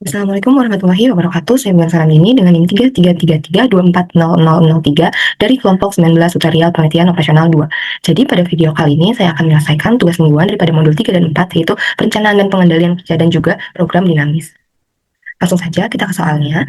Assalamualaikum warahmatullahi wabarakatuh. Saya bulan Salamini dengan NIM 3333240003 dari kelompok 19 tutorial penelitian operasional 2. Jadi pada video kali ini saya akan menyelesaikan tugas mingguan daripada modul 3 dan 4, yaitu perencanaan dan pengendalian kerja dan juga program dinamis. Langsung saja kita ke soalnya.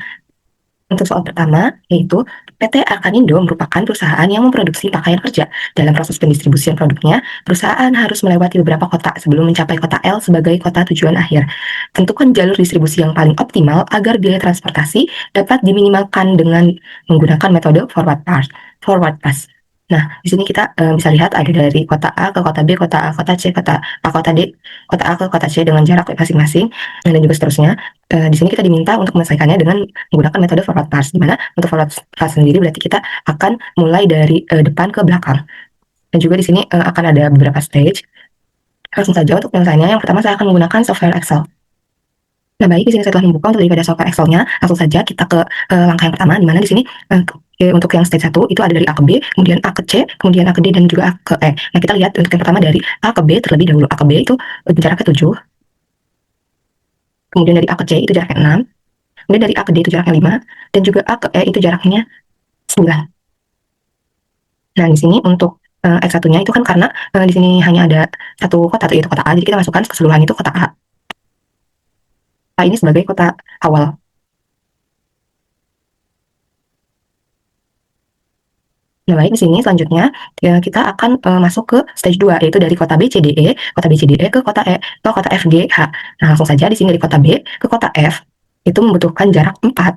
Untuk soal pertama, yaitu PT Arkanindo merupakan perusahaan yang memproduksi pakaian kerja. Dalam proses pendistribusian produknya, perusahaan harus melewati beberapa kota sebelum mencapai kota L sebagai kota tujuan akhir. Tentukan jalur distribusi yang paling optimal agar biaya transportasi dapat diminimalkan dengan menggunakan metode forward pass. Nah, di sini kita bisa lihat ada dari kota A ke kota B, kota A, kota C, kota A, kota D, kota A ke kota C dengan jarak masing-masing, dan juga seterusnya. Di sini kita diminta untuk menyelesaikannya dengan menggunakan metode forward pass, di mana untuk forward pass sendiri berarti kita akan mulai dari depan ke belakang. Dan juga di sini akan ada beberapa stage. Langsung saja untuk penyelesaiannya, yang pertama saya akan menggunakan software Excel. Nah, baik, di sini saya telah membuka untuk daripada software Excel-nya. Langsung saja kita ke langkah yang pertama, di mana di sini untuk yang stage 1 itu ada dari A ke B, kemudian A ke C, kemudian A ke D, dan juga A ke E. Nah, kita lihat untuk yang pertama dari A ke B terlebih dahulu. A ke B itu jaraknya 7, kemudian dari A ke C itu jaraknya 6, kemudian dari A ke D itu jaraknya 5, dan juga A ke E itu jaraknya 9. Nah, di sini untuk X1-nya itu kan karena di sini hanya ada satu kota, yaitu kota A, jadi kita masukkan keseluruhan itu kota A. A ini sebagai kota awal. Nah, baik, di sini selanjutnya kita akan masuk ke stage 2, yaitu dari kota B, C, D, E, kota B, C, D, E ke kota E, ke kota F, G, H. Nah, langsung saja di sini dari kota B ke kota F itu membutuhkan jarak 4.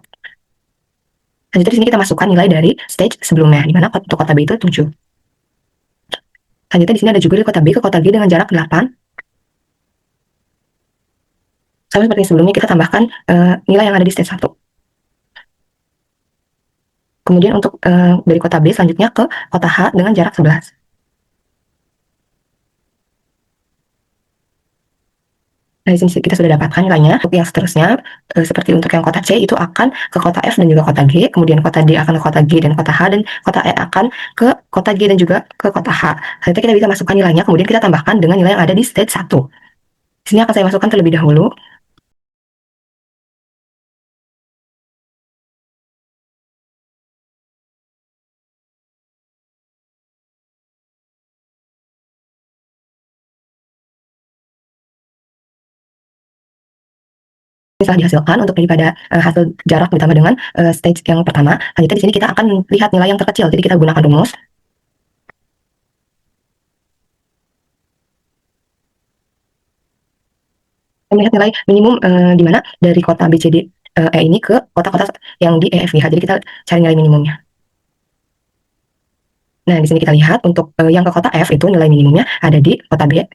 Selanjutnya di sini kita masukkan nilai dari stage sebelumnya, di mana untuk kota B itu 7. Selanjutnya di sini ada juga dari kota B ke kota G dengan jarak 8. Sama seperti sebelumnya, kita tambahkan nilai yang ada di stage 1. Kemudian untuk dari kota B selanjutnya ke kota H dengan jarak 11. Nah, di sini kita sudah dapatkan nilainya. Untuk yang seterusnya, seperti untuk yang kota C itu akan ke kota F dan juga kota G, kemudian kota D akan ke kota G dan kota H, dan kota E akan ke kota G dan juga ke kota H. Selanjutnya kita bisa masukkan nilainya, kemudian kita tambahkan dengan nilai yang ada di stage 1. Di sini akan saya masukkan terlebih dahulu. Setelah dihasilkan untuk daripada hasil jarak ditambah dengan stage yang pertama, selanjutnya di sini kita akan lihat nilai yang terkecil. Jadi kita gunakan rumus. Melihat nilai minimum di mana dari kota B, C, D, E ini ke kota-kota yang di E, F, G, H. Jadi kita cari nilai minimumnya. Nah, di sini kita lihat untuk yang ke kota F itu nilai minimumnya ada di kota B.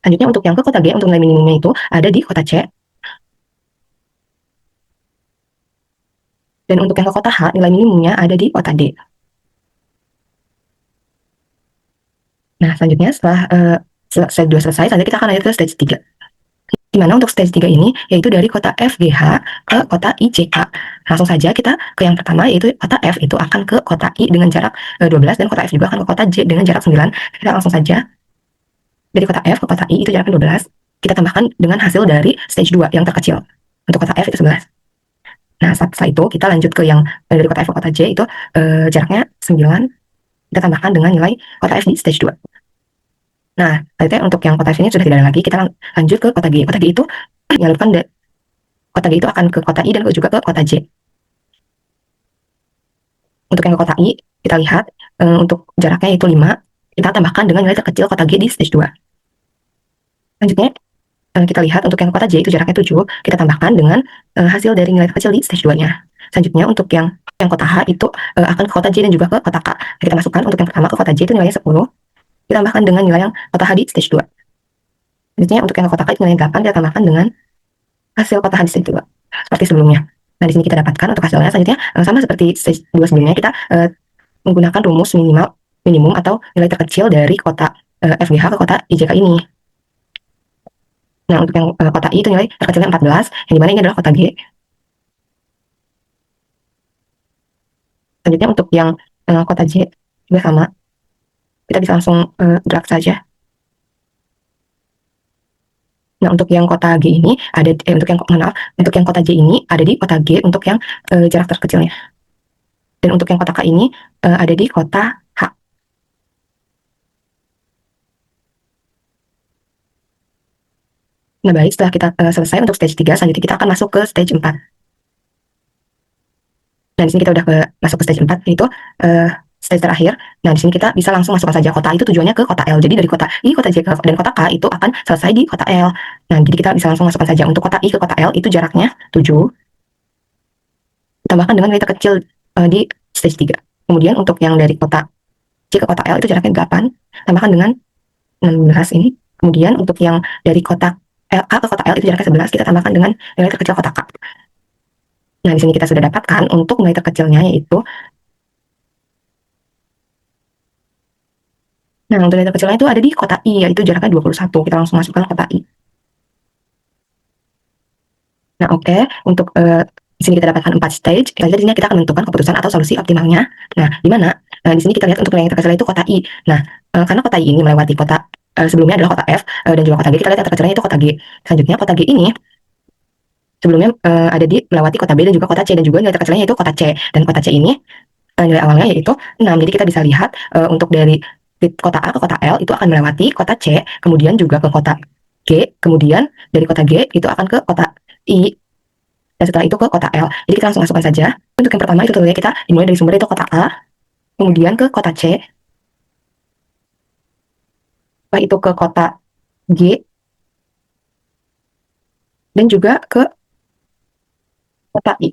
Selanjutnya untuk yang ke kota G, untuk nilai minimumnya itu ada di kota C. Dan untuk yang ke kota H, nilai minimumnya ada di kota D. Nah, selanjutnya setelah stage 2 selesai, selanjutnya kita akan lanjut ke stage 3. Di mana untuk stage 3 ini, yaitu dari kota FGH ke kota IJK. Langsung saja kita ke yang pertama, yaitu kota F itu akan ke kota I dengan jarak 12, dan kota F juga akan ke kota J dengan jarak 9. Kita langsung saja dari kota F ke kota I itu jaraknya 12. Kita tambahkan dengan hasil dari stage 2 yang terkecil. Untuk kota F itu 11. Nah, setelah itu kita lanjut ke yang dari kota F ke kota J itu jaraknya 9. Kita tambahkan dengan nilai kota F di stage 2. Nah, selanjutnya untuk yang kota F ini sudah tidak ada lagi. Kita lanjut ke kota G. Kota G itu menyalurkan kota G itu akan ke kota I dan juga ke kota J. Untuk yang ke kota I, kita lihat untuk jaraknya itu 5. Kita tambahkan dengan nilai terkecil kota G di stage 2. Selanjutnya, kita lihat untuk yang kota J itu jaraknya 7. Kita tambahkan dengan hasil dari nilai terkecil di stage 2-nya. Selanjutnya, untuk yang kota H itu akan ke kota J dan juga ke kota K. Kita masukkan untuk yang pertama ke kota J itu nilainya 10. Ditambahkan dengan nilai yang kota H di stage 2. Selanjutnya untuk yang kota K itu nilainya 8, kita tambahkan dengan hasil kota H di stage 2. Seperti sebelumnya. Nah, di sini kita dapatkan untuk hasilnya. Selanjutnya, sama seperti stage 2 sebelumnya, kita menggunakan rumus minimum atau nilai terkecil dari kota FGH ke kota IJK ini. Nah, untuk yang kota I itu nilai terkecilnya 14, yang dimana ini adalah kota G. Selanjutnya untuk yang kota J juga sama. Kita bisa langsung drag saja. Nah, untuk yang kota G ini ada untuk yang maaf, untuk yang kota J ini ada di kota G untuk yang jarak terkecilnya. Dan untuk yang kota K ini ada di kota H. Nah, baik, setelah kita selesai untuk stage 3, selanjutnya kita akan masuk ke stage 4. Nah, di sini kita udah masuk ke stage 4, yaitu stage terakhir. Nah, di sini kita bisa langsung masukkan saja kota itu tujuannya ke kota L. Jadi dari kota I, kota J, dan kota K itu akan selesai di kota L. Nah, jadi kita bisa langsung masukkan saja. Untuk kota I ke kota L itu jaraknya 7, ditambahkan dengan nilai terkecil di stage 3. Kemudian untuk yang dari kota C ke kota L itu jaraknya 8, tambahkan dengan 16 ini. Kemudian untuk yang dari kota K ke kota L itu jaraknya 11, kita tambahkan dengan nilai terkecil kota K. Nah, di sini kita sudah dapatkan untuk nilai terkecilnya, yaitu untuk nilai terkecilnya itu ada di kota I, yaitu jaraknya 21. Kita langsung masukkan kota I. Nah, oke. Untuk di sini kita dapatkan 4 stage. Selanjutnya di sini kita akan menentukan keputusan atau solusi optimalnya. Nah, di mana di sini kita lihat untuk nilai terkecilnya itu kota I. Nah, karena kota I ini melewati kota sebelumnya adalah kota F dan juga kota G, kita lihat yang terkecilnya itu kota G. Selanjutnya kota G ini sebelumnya ada di melewati kota B dan juga kota C, dan juga nilai terkecilnya itu kota C. Dan kota C ini nilai awalnya yaitu 6. Jadi kita bisa lihat untuk dari kota A ke kota L itu akan melewati kota C, kemudian juga ke kota G, kemudian dari kota G itu akan ke kota I, dan setelah itu ke kota L. Jadi kita langsung masukkan saja. Untuk yang pertama itu tentunya kita dimulai dari sumber itu kota A, kemudian ke kota C, setelah itu ke kota G, dan juga ke kota I.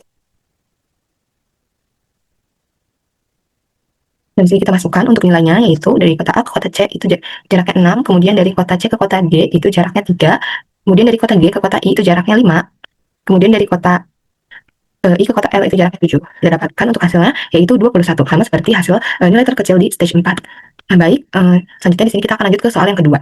Dan di sini kita masukkan untuk nilainya, yaitu dari kota A ke kota C itu jaraknya 6, kemudian dari kota C ke kota G itu jaraknya 3, kemudian dari kota G ke kota I itu jaraknya 5, kemudian dari kota I ke kota L itu jaraknya 7. Kita dapatkan untuk hasilnya yaitu 21, sama seperti hasil nilai terkecil di stage 4. Nah, baik, selanjutnya di sini kita akan lanjut ke soal yang kedua.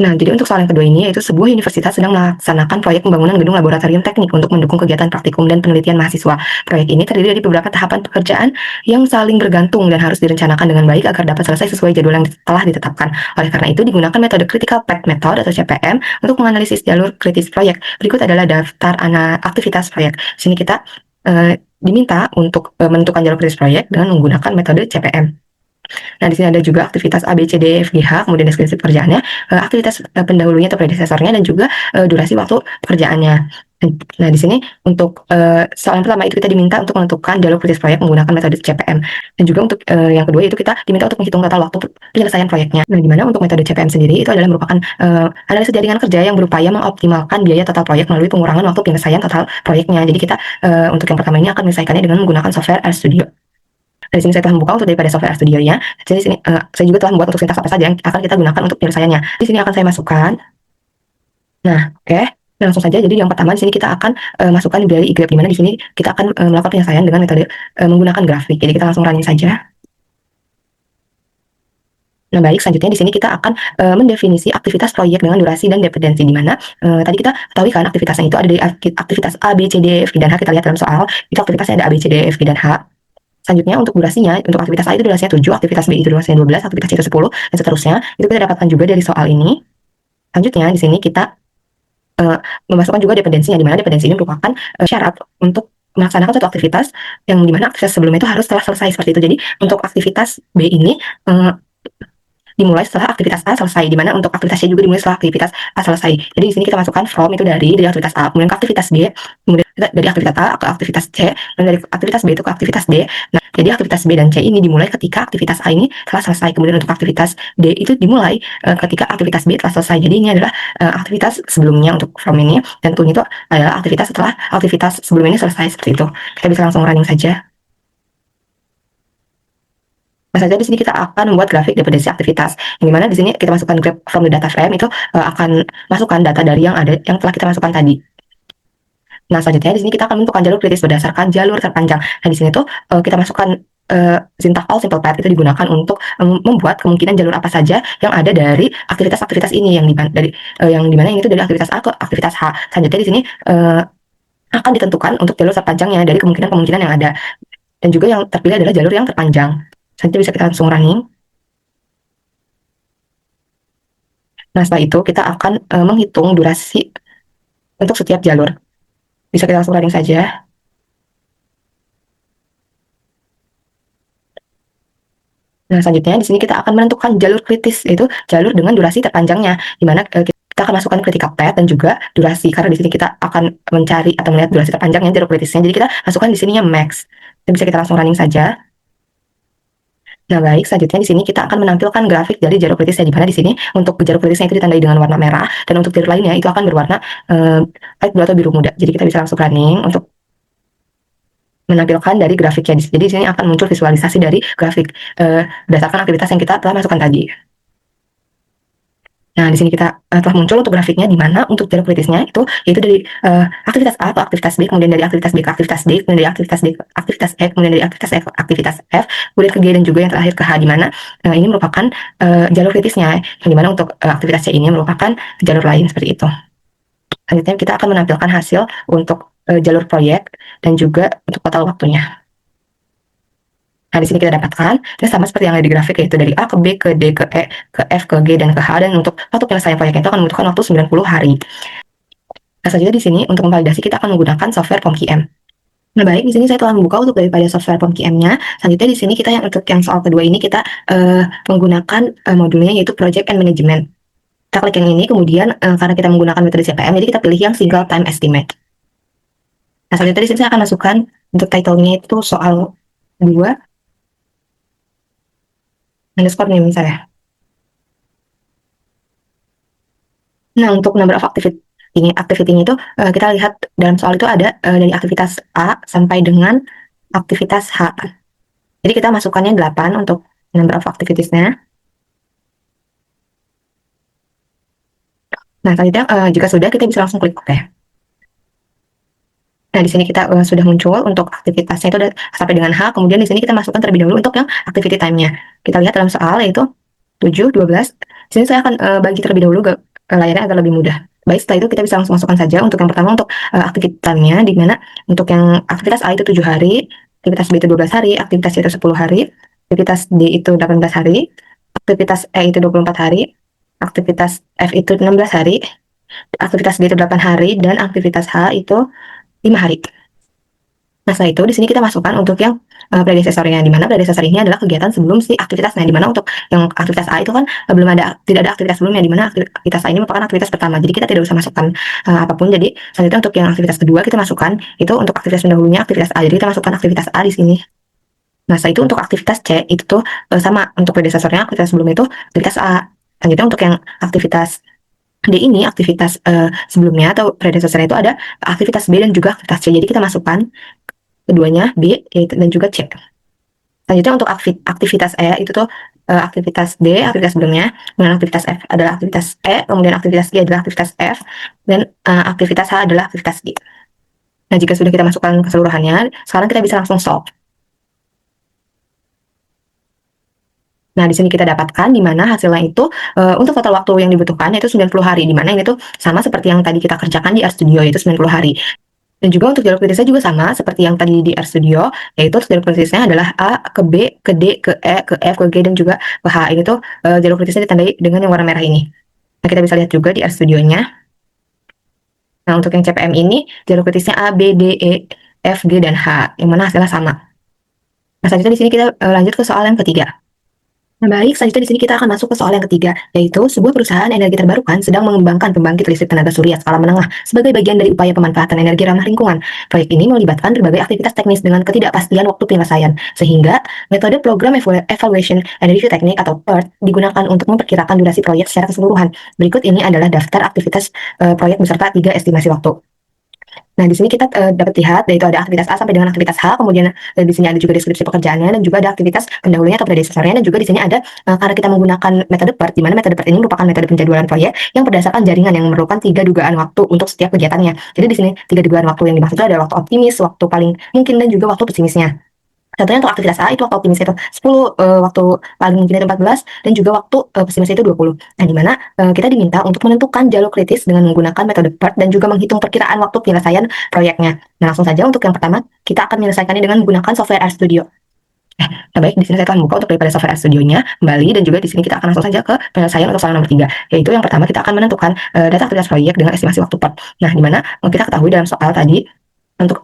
Nah, jadi untuk soal yang kedua ini, yaitu sebuah universitas sedang melaksanakan proyek pembangunan gedung laboratorium teknik untuk mendukung kegiatan praktikum dan penelitian mahasiswa. Proyek ini terdiri dari beberapa tahapan pekerjaan yang saling bergantung dan harus direncanakan dengan baik agar dapat selesai sesuai jadwal yang telah ditetapkan. Oleh karena itu, digunakan metode Critical Path Method atau CPM untuk menganalisis jalur kritis proyek. Berikut adalah daftar aktivitas proyek. Di sini kita diminta untuk menentukan jalur kritis proyek dengan menggunakan metode CPM. Nah, di sini ada juga aktivitas A, B, C, D, E, F, G, H, kemudian deskripsi pekerjaannya, aktivitas pendahulunya atau predecesornya, dan juga durasi waktu pekerjaannya. Nah, di sini untuk soal yang pertama itu kita diminta untuk menentukan jalur kritis proyek menggunakan metode CPM. Dan juga untuk yang kedua itu kita diminta untuk menghitung total waktu penyelesaian proyeknya. Nah, di mana untuk metode CPM sendiri itu adalah merupakan analisis jaringan kerja yang berupaya mengoptimalkan biaya total proyek melalui pengurangan waktu penyelesaian total proyeknya. Jadi kita untuk yang pertama ini akan menyelesaikannya dengan menggunakan software RStudio. Di sini saya telah membuka untuk daripada software RStudio-nya. Jadi di sini saya juga telah membuat untuk sintaks apa saja yang akan kita gunakan untuk penyelesaiannya. Di sini akan saya masukkan. Nah, oke. Nah, langsung saja. Jadi yang pertama di sini kita akan masukkan dari graph, di mana di sini kita akan melakukan penyelesaian dengan metode menggunakan grafik. Jadi kita langsung running saja. Nah, baik, selanjutnya di sini kita akan mendefinisi aktivitas proyek dengan durasi dan dependensi, di mana tadi kita ketahui kan aktivitasnya itu ada dari aktivitas A, B, C, D, F, G, dan H. Kita lihat dalam soal, itu aktivitasnya ada A, B, C, D, F, G, dan H. Selanjutnya untuk durasinya, untuk aktivitas A itu durasinya 7, aktivitas B itu durasinya 12, aktivitas C itu 10, dan seterusnya. Itu kita dapatkan juga dari soal ini. Selanjutnya di sini kita memasukkan juga dependensinya, di mana dependensi ini merupakan syarat untuk melaksanakan suatu aktivitas yang dimana aktivitas sebelumnya itu harus telah selesai seperti itu. Jadi untuk aktivitas B ini dimulai setelah aktivitas A selesai, di mana untuk aktivitas C juga dimulai setelah aktivitas A selesai. Jadi di sini kita masukkan from itu dari aktivitas A, kemudian ke aktivitas B, kemudian dari aktivitas A ke aktivitas C, dan dari aktivitas B itu ke aktivitas D. Nah, jadi aktivitas B dan C ini dimulai ketika aktivitas A ini telah selesai, kemudian untuk aktivitas D itu dimulai ketika aktivitas B telah selesai. Jadi ini adalah aktivitas sebelumnya untuk from ini, dan to itu adalah aktivitas setelah aktivitas sebelum ini selesai, seperti itu. Kita bisa langsung running saja. Nah, saja di sini kita akan membuat grafik dependensi aktivitas. Yang dimana di sini kita masukkan graph from the data frame itu akan masukkan data dari yang telah kita masukkan tadi. Nah, selanjutnya di sini kita akan menentukan jalur kritis berdasarkan jalur terpanjang. Nah, di sini tuh kita masukkan syntax all simple path itu digunakan untuk membuat kemungkinan jalur apa saja yang ada dari aktivitas-aktivitas ini, yang dimana ini tuh dari aktivitas A ke aktivitas H. Selanjutnya di sini akan ditentukan untuk jalur terpanjangnya dari kemungkinan-kemungkinan yang ada, dan juga yang terpilih adalah jalur yang terpanjang. Selanjutnya bisa kita langsung running. Nah, setelah itu kita akan menghitung durasi untuk setiap jalur. Bisa kita langsung running saja. Nah, selanjutnya di sini kita akan menentukan jalur kritis, yaitu jalur dengan durasi terpanjangnya, di mana kita akan masukkan critical path dan juga durasi, karena di sini kita akan mencari atau melihat durasi terpanjangnya jalur kritisnya. Jadi kita masukkan di sininya max. Itu bisa kita langsung running saja. Nah, baik, selanjutnya di sini kita akan menampilkan grafik dari jalur kritisnya, di mana di sini untuk jalur kritisnya itu ditandai dengan warna merah, dan untuk jalur lainnya itu akan berwarna light blue atau biru muda. Jadi kita bisa langsung running untuk menampilkan dari grafiknya. Jadi di sini akan muncul visualisasi dari grafik berdasarkan aktivitas yang kita telah masukkan tadi. Nah, di sini kita telah muncul untuk grafiknya, di mana untuk jalur kritisnya itu yaitu dari aktivitas A ke aktivitas B, kemudian dari aktivitas B ke aktivitas D, kemudian dari aktivitas D ke aktivitas E, kemudian dari aktivitas E ke aktivitas F, kemudian ke G, dan juga yang terakhir ke H, di mana ini merupakan jalur kritisnya, yang dimana untuk aktivitas C ini merupakan jalur lain seperti itu. Selanjutnya kita akan menampilkan hasil untuk jalur proyek dan juga untuk total waktunya. Nah, di sini kita dapatkan, dan sama seperti yang ada di grafik, yaitu dari A ke B, ke D, ke E, ke F, ke G, dan ke H, dan untuk waktu penyelesaian proyeknya itu akan membutuhkan waktu 90 hari. Nah, selanjutnya di sini untuk memvalidasi kita akan menggunakan software POMQM. Nah, baik, di sini saya telah membuka untuk daripada software POMQM-nya. Selanjutnya di sini kita untuk yang soal kedua ini kita menggunakan modulnya, yaitu Project and Management. Kita klik yang ini, kemudian karena kita menggunakan metode CPM, jadi kita pilih yang Single Time Estimate. Nah, selanjutnya di sini saya akan masukkan untuk title-nya itu soal 2 underscore name saya. Nah, untuk number of activity-nya itu kita lihat dalam soal itu ada dari aktivitas A sampai dengan aktivitas H. Jadi kita masukkannya 8 untuk number of activities-nya. Nah, selanjutnya jika sudah, kita bisa langsung klik OK. Nah, di sini kita sudah muncul untuk aktivitasnya itu ada sampai dengan H, kemudian di sini kita masukkan terlebih dahulu untuk yang activity time-nya. Kita lihat dalam soal yaitu 7, 12. Di sini saya akan bagi terlebih dahulu ke layarnya agar lebih mudah. Baik, setelah itu kita bisa langsung masukkan saja untuk yang pertama untuk aktivitasnya, di mana untuk yang aktivitas A itu 7 hari, aktivitas B itu 12 hari, aktivitas C itu 10 hari, aktivitas D itu 18 hari, aktivitas E itu 24 hari, aktivitas F itu 16 hari, aktivitas G itu 8 hari, dan aktivitas H itu 5 hari. Nah, setelah itu di sini kita masukkan untuk yang predecesornya, di mana predecessor ini adalah kegiatan sebelum si aktivitasnya, di mana untuk yang aktivitas A itu kan tidak ada aktivitas sebelumnya, di mana aktivitas A ini merupakan aktivitas pertama, jadi kita tidak usah masukkan apapun. Jadi selanjutnya untuk yang aktivitas kedua kita masukkan itu untuk aktivitas pendahulunya aktivitas A, jadi kita masukkan aktivitas A di sini. Nah, setelah itu untuk aktivitas C itu tuh sama untuk predecesornya, aktivitas sebelum itu aktivitas A. Selanjutnya untuk yang aktivitas D ini aktivitas sebelumnya atau predecesornya itu ada aktivitas B dan juga aktivitas C, jadi kita masukkan keduanya B dan juga C. Selanjutnya untuk aktivitas E itu tuh aktivitas D, aktivitas sebelumnya, kemudian aktivitas F adalah aktivitas E, kemudian aktivitas G adalah aktivitas F, dan aktivitas H adalah aktivitas G. Nah, jika sudah kita masukkan keseluruhannya, sekarang kita bisa langsung solve. Nah, di sini kita dapatkan di mana hasilnya itu untuk total waktu yang dibutuhkan yaitu 90 hari, di mana ini tuh sama seperti yang tadi kita kerjakan di RStudio, yaitu 90 hari. Dan juga untuk jalur kritisnya juga sama seperti yang tadi di RStudio, yaitu jalur kritisnya adalah A ke B, ke D, ke E, ke F, ke G, dan juga ke H. Ini tuh jalur kritisnya ditandai dengan yang warna merah ini. Nah, kita bisa lihat juga di RStudionya. Nah, untuk yang CPM ini, jalur kritisnya A, B, D, E, F, G, dan H, yang mana hasilnya sama. Nah, selanjutnya di sini kita lanjut ke soal yang ketiga. Nah, baik, selanjutnya di sini kita akan masuk ke soal yang ketiga, yaitu sebuah perusahaan energi terbarukan sedang mengembangkan pembangkit listrik tenaga surya skala menengah sebagai bagian dari upaya pemanfaatan energi ramah lingkungan. Proyek ini melibatkan berbagai aktivitas teknis dengan ketidakpastian waktu penyelesaian, sehingga metode Program Evaluation and Review Technique atau PERT digunakan untuk memperkirakan durasi proyek secara keseluruhan. Berikut ini adalah daftar aktivitas proyek beserta 3 estimasi waktu. Nah, di sini kita dapat lihat yaitu ada aktivitas A sampai dengan aktivitas H, kemudian di sini ada juga deskripsi pekerjaannya, dan juga ada aktivitas pendahulunya atau predecesornya, dan juga di sini ada karena kita menggunakan metode PERT, di mana metode PERT ini merupakan metode penjadwalan proyek yang berdasarkan jaringan yang memerlukan 3 dugaan waktu untuk setiap kegiatannya. Jadi di sini 3 dugaan waktu yang dimaksud ada waktu optimis, waktu paling mungkin, dan juga waktu pesimisnya. Contohnya untuk aktivitas A itu waktu optimis itu 10, waktu paling mungkin itu 14, dan juga waktu pesimis itu 20. Nah, di mana kita diminta untuk menentukan jalur kritis dengan menggunakan metode PERT dan juga menghitung perkiraan waktu penyelesaian proyeknya. Nah, langsung saja untuk yang pertama, kita akan menyelesaikannya dengan menggunakan software RStudio. Nah, baik, di sini saya telah membuka untuk daripada software studionya kembali, dan juga di sini kita akan langsung saja ke penyelesaian untuk soal nomor 3, yaitu yang pertama kita akan menentukan data aktivitas proyek dengan estimasi waktu part. Nah, di mana kita ketahui dalam soal tadi untuk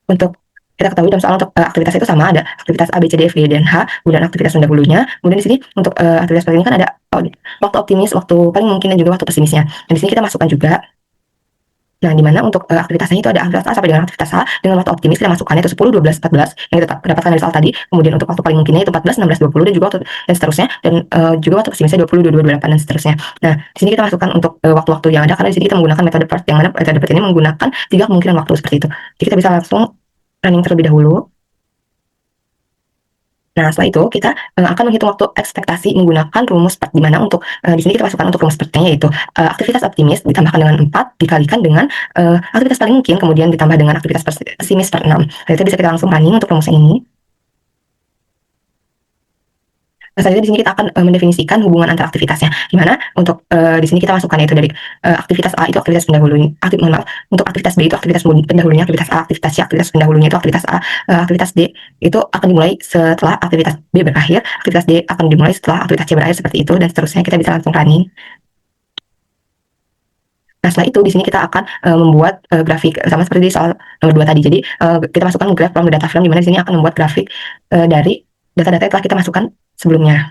untuk kita ketahui dalam soal untuk aktivitas itu sama, ada aktivitas A, B, C, D, F, G, dan H, kemudian aktivitas pendahulunya. Kemudian di sini untuk aktivitas proyek ini kan ada waktu optimis, waktu paling mungkin, dan juga waktu pesimisnya. Dan di sini kita masukkan juga. Nah, di mana untuk aktivitasnya itu ada aktivitas A sampai dengan aktivitas A dengan waktu optimis kita masukkannya itu 10, 12, 14 yang kita dapatkan dari soal tadi. Kemudian untuk waktu paling mungkinnya itu 14, 16, 20, dan juga waktu dan seterusnya, dan juga waktu pesimisnya 20, 22, 28, dan seterusnya. Nah, di sini kita masukkan untuk waktu-waktu yang ada, karena di sini kita menggunakan metode PERT, yang mana metode PERT ini menggunakan 3 kemungkinan waktu seperti itu. Jadi kita bisa langsung running terlebih dahulu. Nah, setelah itu kita akan menghitung waktu ekspektasi menggunakan rumus PERT, di mana untuk di sini kita masukkan untuk rumus PERT-nya, yaitu aktivitas optimis ditambahkan dengan 4 dikalikan dengan aktivitas paling mungkin, kemudian ditambah dengan aktivitas pesimis per 6. Nah, itu bisa kita langsung running untuk rumusnya ini. Nah, selanjutnya di sini kita akan mendefinisikan hubungan antara aktivitasnya. Gimana? Untuk di sini kita masukkan itu dari aktivitas A itu aktivitas pendahulunya, untuk aktivitas B itu aktivitas pendahulunya aktivitas A, aktivitas C aktivitas pendahulunya itu aktivitas A, aktivitas D itu akan dimulai setelah aktivitas B berakhir, aktivitas D akan dimulai setelah aktivitas C berakhir, seperti itu, dan seterusnya. Kita bisa langsung running. Nah, setelah itu di sini kita akan membuat grafik sama seperti di soal nomor 2 tadi. Jadi kita masukkan graf from the data frame, di mana di sini akan membuat grafik dari data-data yang telah kita masukkan sebelumnya.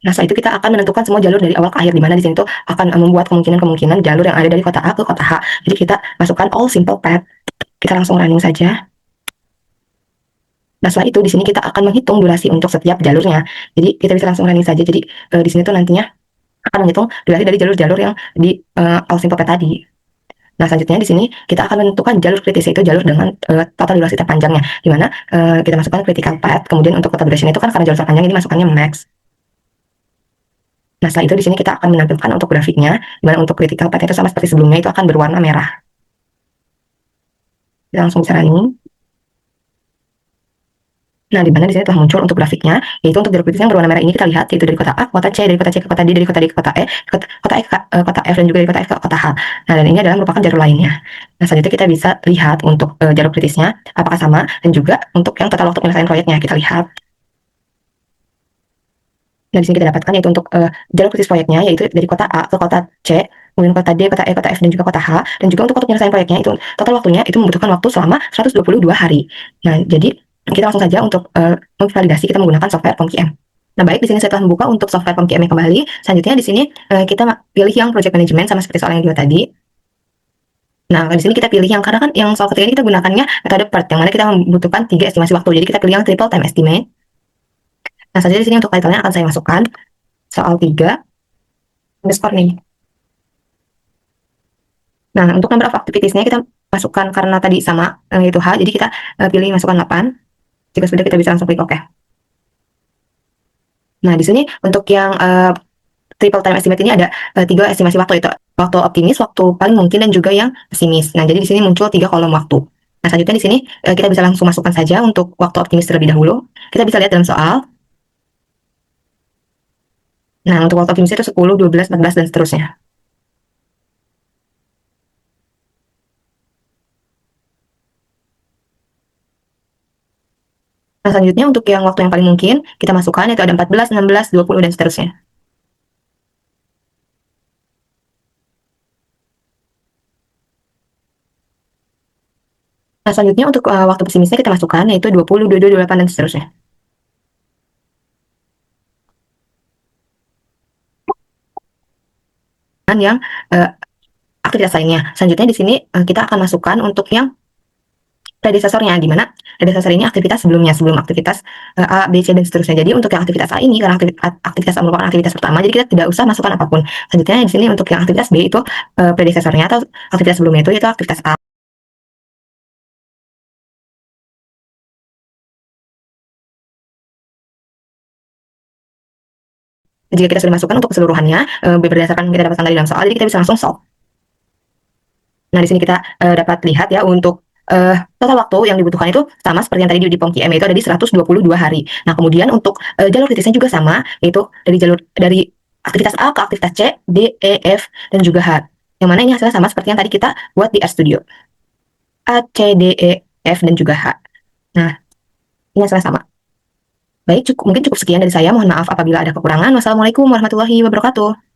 Nah, setelah itu kita akan menentukan semua jalur dari awal ke akhir, di mana di sini tuh akan membuat kemungkinan-kemungkinan jalur yang ada dari kota A ke kota H. Jadi kita masukkan all simple path. Kita langsung running saja. Nah, setelah itu di sini kita akan menghitung durasi untuk setiap jalurnya. Jadi kita bisa langsung running saja. Jadi di sini tuh nantinya akan menghitung durasi dari jalur-jalur yang di all simple path tadi. Nah, selanjutnya di sini kita akan menentukan jalur kritis, yaitu jalur dengan total durasi terpanjangnya, di mana kita masukkan critical path. Kemudian untuk total duration itu kan karena jalur terpanjang, ini masukkannya max. Nah, setelah itu di sini kita akan menampilkan untuk grafiknya, di mana untuk critical path itu sama seperti sebelumnya, itu akan berwarna merah. Kita langsung bisa running. Nah, di mana di sini telah muncul untuk grafiknya, yaitu untuk jalur kritis yang berwarna merah ini kita lihat, yaitu dari kota A ke kota C, dari kota C ke kota D, dari kota D ke kota E, kota E ke kota F, dan juga dari kota F ke kota H. Nah, dan ini adalah merupakan jalur lainnya. Nah, selanjutnya kita bisa lihat untuk jalur kritisnya apakah sama, dan juga untuk yang total waktu penyelesaian proyeknya kita lihat. Nah, di sini kita dapatkan yaitu untuk jalur kritis proyeknya, yaitu dari kota A ke kota C, kemudian kota D, kota E, kota F, dan juga kota H. Dan juga untuk waktu penyelesaian proyeknya itu total waktunya itu membutuhkan waktu selama 122 hari. Nah, jadi kita langsung saja untuk memvalidasi kita menggunakan software POMQM. Nah, baik, di sini saya telah membuka untuk software POMQM kembali. Selanjutnya di sini kita pilih yang project management sama seperti soal yang dua tadi. Nah, di sini kita pilih yang, karena kan yang soal ketiga ini kita gunakannya metode PERT, yang mana kita membutuhkan 3 estimasi waktu. Jadi kita pilih yang triple time estimate. Nah, saja di sini untuk title-nya akan saya masukkan soal 3 underscore nih. Nah, untuk number of activities-nya kita masukkan karena tadi sama yaitu H, jadi kita pilih masukkan 8. Jika sudah, kita bisa langsung klik OK. Nah, di sini untuk yang triple time estimate ini ada 3 estimasi waktu, yaitu waktu optimis, waktu paling mungkin, dan juga yang pesimis. Nah, jadi di sini muncul 3 kolom waktu. Nah, selanjutnya di sini kita bisa langsung masukkan saja untuk waktu optimis terlebih dahulu. Kita bisa lihat dalam soal. Nah, untuk waktu optimis itu 10, 12, 14, dan seterusnya. Nah, selanjutnya untuk yang waktu yang paling mungkin, kita masukkan yaitu ada 14, 16, 20, dan seterusnya. Nah, selanjutnya untuk waktu pesimisnya kita masukkan yaitu 20, 22, 28, dan seterusnya. Dan yang aktivitas lainnya. Selanjutnya di sini kita akan masukkan untuk yang predecesornya, di mana predecessor ini aktivitas sebelumnya, sebelum aktivitas A, B, C, dan seterusnya. Jadi untuk yang aktivitas A ini, karena aktivitas A merupakan aktivitas pertama, jadi kita tidak usah masukkan apapun. Selanjutnya di sini untuk yang aktivitas B itu predecesornya atau aktivitas sebelumnya itu, yaitu aktivitas A. Jika kita sudah masukkan untuk keseluruhannya berdasarkan kita dapatkan dari dalam soal, jadi kita bisa langsung solve. Nah, di sini kita dapat lihat ya, untuk total waktu yang dibutuhkan itu sama seperti yang tadi di POMQM, yaitu ada di 122 hari. Nah, kemudian untuk jalur kritisnya juga sama, yaitu dari aktivitas A ke aktivitas C, D, E, F, dan juga H. Yang mana ini hasilnya sama seperti yang tadi kita buat di RStudio. A, C, D, E, F, dan juga H. Nah, Iya, sama-sama. Baik, mungkin cukup sekian dari saya. Mohon maaf apabila ada kekurangan. Wassalamualaikum warahmatullahi wabarakatuh.